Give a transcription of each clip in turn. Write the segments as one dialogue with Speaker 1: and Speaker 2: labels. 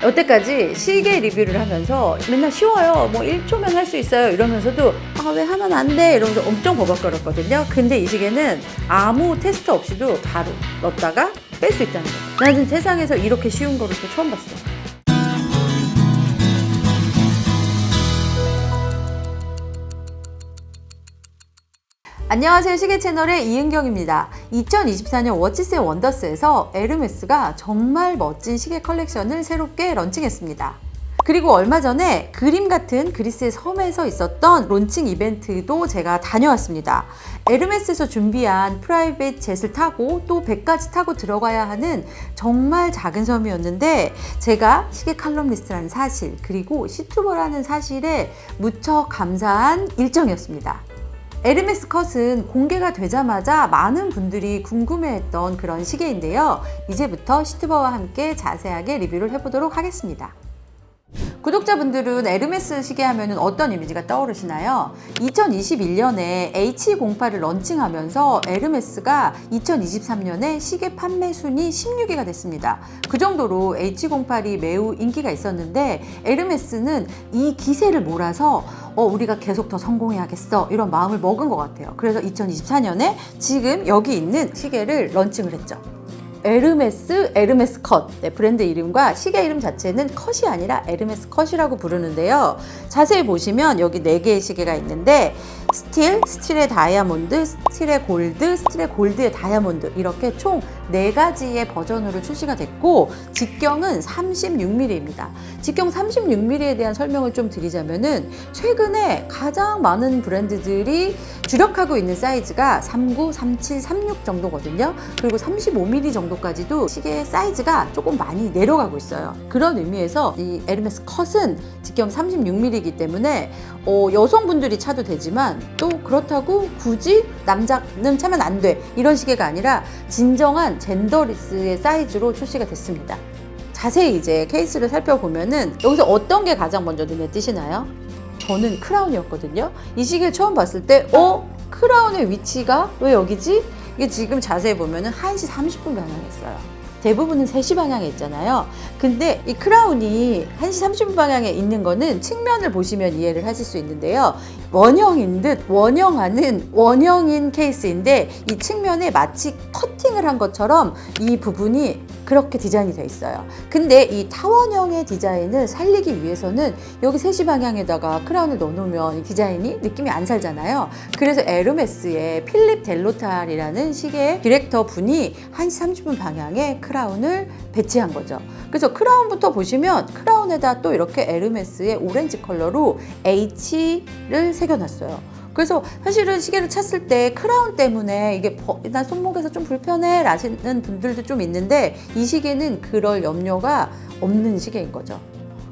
Speaker 1: 여태까지 시계 리뷰를 하면서 맨날 쉬워요, 뭐 1초면 할 수 있어요 이러면서도 왜 하면 안 돼 이러면서 엄청 버벅거렸거든요. 근데 이 시계는 아무 테스트 없이도 바로 넣었다가 뺄 수 있다는 거예요. 나는 세상에서 이렇게 쉬운 거를 또 처음 봤어. 안녕하세요, 시계 채널의 이은경입니다. 2024년 워치스 앤 원더스에서 에르메스가 정말 멋진 시계 컬렉션을 새롭게 런칭했습니다. 그리고 얼마 전에 그림 같은 그리스의 섬에서 있었던 론칭 이벤트도 제가 다녀왔습니다. 에르메스에서 준비한 프라이빗 젯을 타고 또 배까지 타고 들어가야 하는 정말 작은 섬이었는데, 제가 시계 칼럼니스트라는 사실 그리고 시투버라는 사실에 무척 감사한 일정이었습니다. 에르메스 컷은 공개가 되자마자 많은 분들이 궁금해했던 그런 시계인데요. 이제부터 시투버와 함께 자세하게 리뷰를 해보도록 하겠습니다. 구독자분들은 에르메스 시계 하면 어떤 이미지가 떠오르시나요? 2021년에 H08을 런칭하면서 에르메스가 2023년에 시계 판매 순위 16위가 됐습니다. 그 정도로 H08이 매우 인기가 있었는데, 에르메스는 이 기세를 몰아서 우리가 계속 더 성공해야겠어 이런 마음을 먹은 것 같아요. 그래서 2024년에 지금 여기 있는 시계를 런칭을 했죠. 에르메스 컷. 네, 브랜드 이름과 시계 이름 자체는 컷이 아니라 에르메스 컷이라고 부르는데요. 자세히 보시면 여기 4개의 시계가 있는데, 스틸의 다이아몬드, 스틸의 골드, 스틸의 골드의 다이아몬드, 이렇게 총 4가지의 버전으로 출시가 됐고, 직경은 36mm입니다. 직경 36mm에 대한 설명을 좀 드리자면은, 최근에 가장 많은 브랜드들이 주력하고 있는 사이즈가 39, 37, 36 정도거든요. 그리고 35mm 정도까지도 시계 사이즈가 조금 많이 내려가고 있어요. 그런 의미에서 이 에르메스 컷은 직경 36mm이기 때문에 여성분들이 차도 되지만, 또 그렇다고 굳이 남자는 차면 안 돼 이런 시계가 아니라 진정한 젠더리스의 사이즈로 출시가 됐습니다. 자세히 이제 케이스를 살펴보면은 여기서 어떤 게 가장 먼저 눈에 띄시나요? 저는 크라운이었거든요. 이 시계를 처음 봤을 때 크라운의 위치가 왜 여기지? 이게 지금 자세히 보면은 1시 30분 방향이었어요. 대부분은 3시 방향에 있잖아요. 근데 이 크라운이 1시 30분 방향에 있는 거는 측면을 보시면 이해를 하실 수 있는데요. 원형인 듯 원형하는 원형인 케이스인데, 이 측면에 마치 커팅을 한 것처럼 이 부분이 그렇게 디자인이 되어 있어요. 근데 이 타원형의 디자인을 살리기 위해서는 여기 3시 방향에다가 크라운을 넣어놓으면 이 디자인이 느낌이 안 살잖아요. 그래서 에르메스의 필립 델로탈이라는 시계 디렉터 분이 1시 30분 방향에 크라운을 배치한 거죠. 그래서 크라운부터 보시면 크라운에다 또 이렇게 에르메스의 오렌지 컬러로 H를 새겨놨어요. 그래서 사실은 시계를 찼을 때 크라운 때문에 이게 나 손목에서 좀 불편해 라시는 분들도 좀 있는데, 이 시계는 그럴 염려가 없는 시계인 거죠.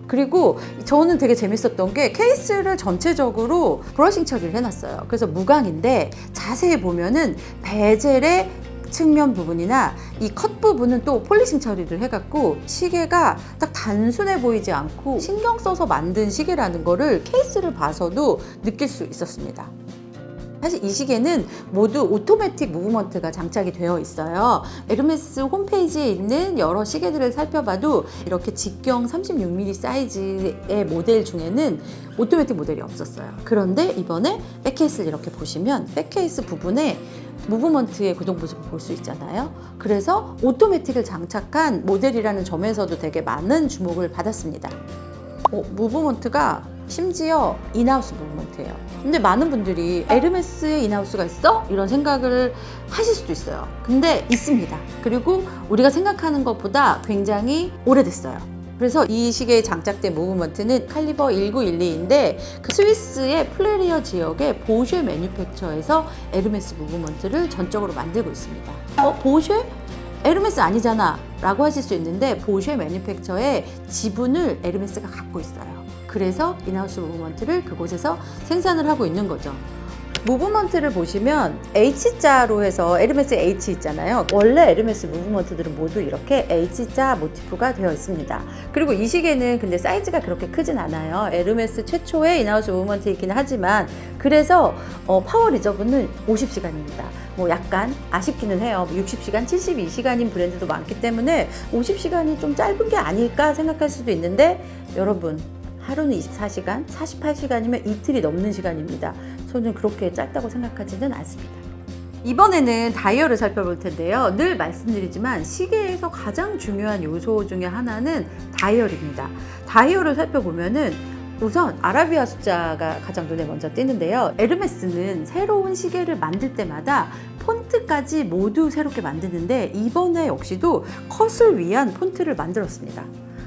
Speaker 1: 그리고 저는 되게 재밌었던 게 케이스를 전체적으로 브러싱 처리를 해놨어요. 그래서 무광인데 자세히 보면은 베젤의 측면 부분이나 이 컷 부분은 또 폴리싱 처리를 해갖고 시계가 딱 단순해 보이지 않고 신경 써서 만든 시계라는 거를 케이스를 봐서도 느낄 수 있었습니다. 사실 이 시계는 모두 오토매틱 무브먼트가 장착이 되어 있어요. 에르메스 홈페이지에 있는 여러 시계들을 살펴봐도 이렇게 직경 36mm 사이즈의 모델 중에는 오토매틱 모델이 없었어요. 그런데 이번에 백케이스를 이렇게 보시면 백케이스 부분에 무브먼트의 고정 모습을 볼 수 있잖아요. 그래서 오토매틱을 장착한 모델이라는 점에서도 되게 많은 주목을 받았습니다. 무브먼트가 심지어 인하우스 무브먼트예요. 근데 많은 분들이 에르메스에 인하우스가 있어? 이런 생각을 하실 수도 있어요. 근데 있습니다. 그리고 우리가 생각하는 것보다 굉장히 오래됐어요. 그래서 이 시계에 장착된 무브먼트는 칼리버 1912인데, 그 스위스의 플레리어 지역의 보쉐 매뉴팩처에서 에르메스 무브먼트를 전적으로 만들고 있습니다. 보쉐? 에르메스 아니잖아 라고 하실 수 있는데, 보쉐 매뉴팩처의 지분을 에르메스가 갖고 있어요. 그래서 인하우스 무브먼트를 그곳에서 생산을 하고 있는 거죠. 무브먼트를 보시면 H자로 해서 에르메스 H 있잖아요. 원래 에르메스 무브먼트들은 모두 이렇게 H자 모티프가 되어 있습니다. 그리고 이 시계는 근데 사이즈가 그렇게 크진 않아요. 에르메스 최초의 인하우스 무브먼트이긴 하지만 그래서 파워 리저브는 50시간입니다. 뭐 약간 아쉽기는 해요. 60시간, 72시간인 브랜드도 많기 때문에 50시간이 좀 짧은 게 아닐까 생각할 수도 있는데 여러분 하루는 24시간, 48시간이면 이틀이 넘는 시간입니다. 저는 그렇게 짧다고 생각하지는 않습니다. 이번에는 다이얼을 살펴볼 텐데요. 늘 말씀드리지만 시계에서 가장 중요한 요소 중에 하나는 다이얼입니다. 다이얼을 살펴보면은 우선 아라비아 숫자가 가장 눈에 먼저 띄는데요. 에르메스는 새로운 시계를 만들 때마다 폰트까지 모두 새롭게 만드는데 이번에 역시도 컷을 위한 폰트를 만들었습니다.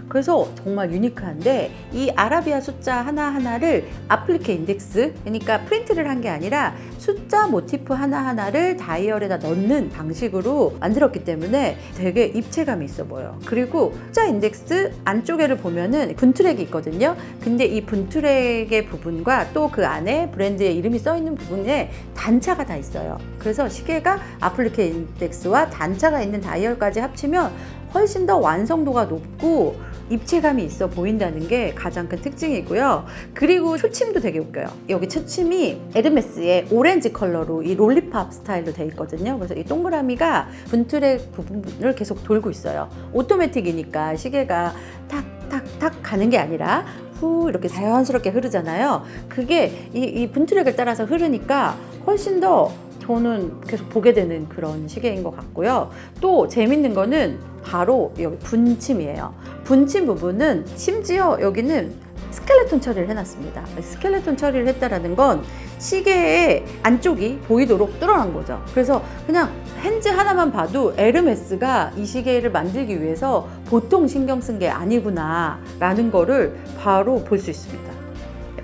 Speaker 1: 그래서 정말 유니크한데 이 아라비아 숫자 하나하나를 아플리케 인덱스, 그러니까 프린트를 한 게 아니라 숫자 모티프 하나하나를 다이얼에다 넣는 방식으로 만들었기 때문에 되게 입체감이 있어 보여요. 그리고 숫자 인덱스 안쪽에를 보면은 분트랙이 있거든요. 근데 이 분트랙의 부분과 또 그 안에 브랜드의 이름이 써 있는 부분에 단차가 다 있어요. 그래서 시계가 아플리케 인덱스와 단차가 있는 다이얼까지 합치면 훨씬 더 완성도가 높고 입체감이 있어 보인다는 게 가장 큰 특징이고요. 그리고 초침도 되게 웃겨요. 여기 초침이 에르메스의 오렌지 컬러로 이 롤리팝 스타일로 되어 있거든요. 그래서 이 동그라미가 분트랙 부분을 계속 돌고 있어요. 오토매틱이니까 시계가 탁탁탁 가는 게 아니라 후 이렇게 자연스럽게 흐르잖아요. 그게 이 분트랙을 따라서 흐르니까 훨씬 더 저는 계속 보게 되는 그런 시계인 것 같고요. 또 재밌는 거는 바로 여기 분침이에요. 분침 부분은 심지어 여기는 스켈레톤 처리를 해놨습니다. 스켈레톤 처리를 했다라는 건 시계의 안쪽이 보이도록 뚫어난 거죠. 그래서 그냥 핸즈 하나만 봐도 에르메스가 이 시계를 만들기 위해서 보통 신경 쓴 게 아니구나 라는 거를 바로 볼 수 있습니다.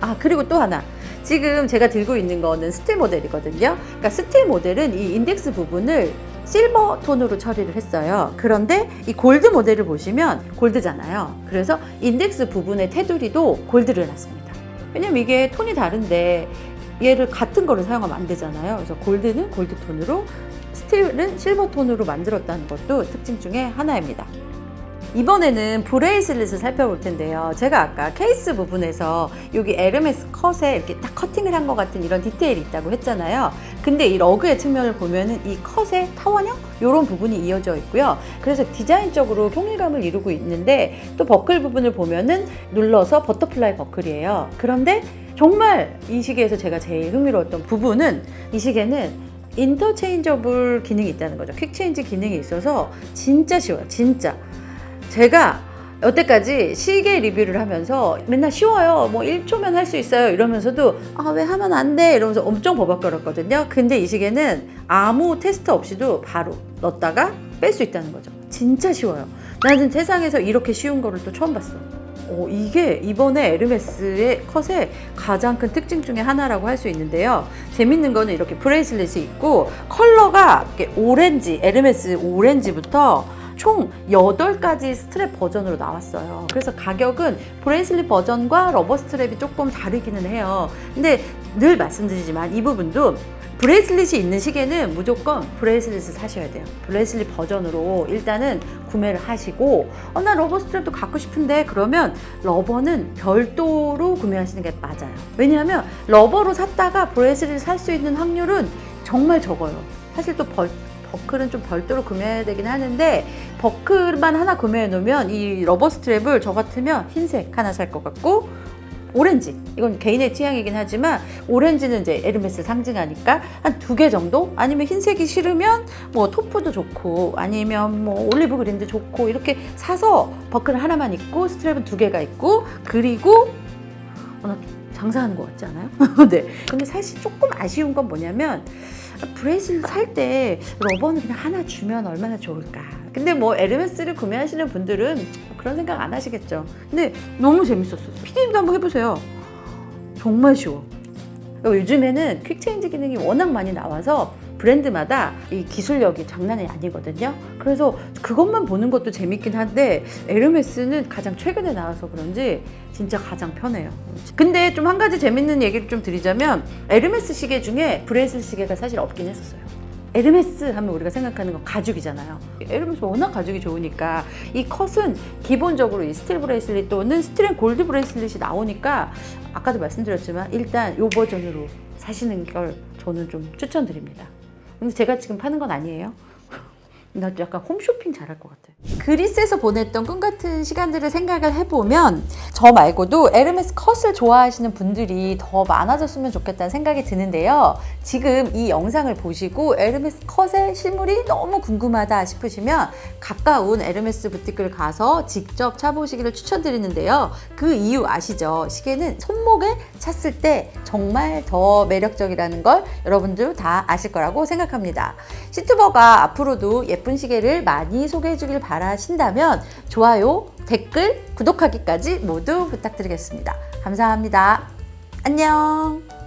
Speaker 1: 아, 그리고 또 하나. 지금 제가 들고 있는 거는 스틸 모델이거든요. 그러니까 스틸 모델은 이 인덱스 부분을 실버 톤으로 처리를 했어요. 그런데 이 골드 모델을 보시면 골드잖아요. 그래서 인덱스 부분의 테두리도 골드를 해놨습니다. 왜냐면 이게 톤이 다른데 얘를 같은 거를 사용하면 안 되잖아요. 그래서 골드는 골드 톤으로, 스틸은 실버 톤으로 만들었다는 것도 특징 중에 하나입니다. 이번에는 브레이슬릿을 살펴볼 텐데요. 제가 아까 케이스 부분에서 여기 에르메스 컷에 이렇게 딱 커팅을 한 것 같은 이런 디테일이 있다고 했잖아요. 근데 이 러그의 측면을 보면은 이 컷의 타원형? 이런 부분이 이어져 있고요. 그래서 디자인적으로 통일감을 이루고 있는데 또 버클 부분을 보면은 눌러서 버터플라이 버클이에요. 그런데 정말 이 시계에서 제가 제일 흥미로웠던 부분은 이 시계는 인터체인저블 기능이 있다는 거죠. 퀵체인지 기능이 있어서 진짜 쉬워요. 진짜. 제가 여태까지 시계 리뷰를 하면서 맨날 쉬워요. 뭐 1초면 할 수 있어요. 이러면서도 아, 왜 하면 안 돼? 이러면서 엄청 버벅거렸거든요. 근데 이 시계는 아무 테스트 없이도 바로 넣었다가 뺄 수 있다는 거죠. 진짜 쉬워요. 나는 세상에서 이렇게 쉬운 거를 또 처음 봤어. 이게 이번에 에르메스의 컷의 가장 큰 특징 중에 하나라고 할 수 있는데요. 재밌는 거는 이렇게 브레이슬릿이 있고 컬러가 이렇게 오렌지, 에르메스 오렌지부터 총 8가지 스트랩 버전으로 나왔어요. 그래서 가격은 브레이슬릿 버전과 러버 스트랩이 조금 다르기는 해요. 근데 늘 말씀드리지만 이 부분도 브레이슬릿이 있는 시계는 무조건 브레이슬릿을 사셔야 돼요. 브레이슬릿 버전으로 일단은 구매를 하시고 나 러버 스트랩도 갖고 싶은데 그러면 러버는 별도로 구매하시는 게 맞아요. 왜냐하면 러버로 샀다가 브레이슬릿을 살 수 있는 확률은 정말 적어요. 사실 또 버클은 좀 별도로 구매해야 되긴 하는데 버클만 하나 구매해 놓으면 이 러버 스트랩을 저 같으면 흰색 하나 살 것 같고 오렌지, 이건 개인의 취향이긴 하지만 오렌지는 이제 에르메스 상징하니까 한 2개 정도? 아니면 흰색이 싫으면 뭐 토프도 좋고 아니면 뭐 올리브 그린도 좋고 이렇게 사서 버클 하나만 있고 스트랩은 2개가 있고 그리고 나 장사하는 것 같지 않아요? 네. 근데 사실 조금 아쉬운 건 뭐냐면 브레이슬릿 살 때 러버는 그냥 하나 주면 얼마나 좋을까. 근데 뭐 에르메스를 구매하시는 분들은 그런 생각 안 하시겠죠. 근데 너무 재밌었어요. 피디님도 한번 해보세요. 정말 쉬워. 요즘에는 퀵체인지 기능이 워낙 많이 나와서 브랜드마다 이 기술력이 장난이 아니거든요. 그래서 그것만 보는 것도 재밌긴 한데 에르메스는 가장 최근에 나와서 그런지 진짜 가장 편해요. 근데 좀 한 가지 재밌는 얘기를 좀 드리자면 에르메스 시계 중에 브레이슬 시계가 사실 없긴 했었어요. 에르메스 하면 우리가 생각하는 건 가죽이잖아요. 에르메스 워낙 가죽이 좋으니까 이 컷은 기본적으로 이 스틸 브레이슬릿 또는 스틸 앤 골드 브레이슬릿이 나오니까 아까도 말씀드렸지만 일단 이 버전으로 사시는 걸 저는 좀 추천드립니다. 근데 제가 지금 파는 건 아니에요. 나 약간 홈쇼핑 잘할 것 같아. 그리스에서 보냈던 꿈같은 시간들을 생각을 해보면 저 말고도 에르메스 컷을 좋아하시는 분들이 더 많아졌으면 좋겠다는 생각이 드는데요. 지금 이 영상을 보시고 에르메스 컷의 실물이 너무 궁금하다 싶으시면 가까운 에르메스 부티크를 가서 직접 차보시기를 추천드리는데요. 그 이유 아시죠? 시계는 손목에 찼을 때 정말 더 매력적이라는 걸 여러분들 다 아실 거라고 생각합니다. 시투버가 앞으로도 예쁜 시계를 많이 소개해 주길 바라신다면 좋아요, 댓글, 구독하기까지 모두 부탁드리겠습니다. 감사합니다. 안녕.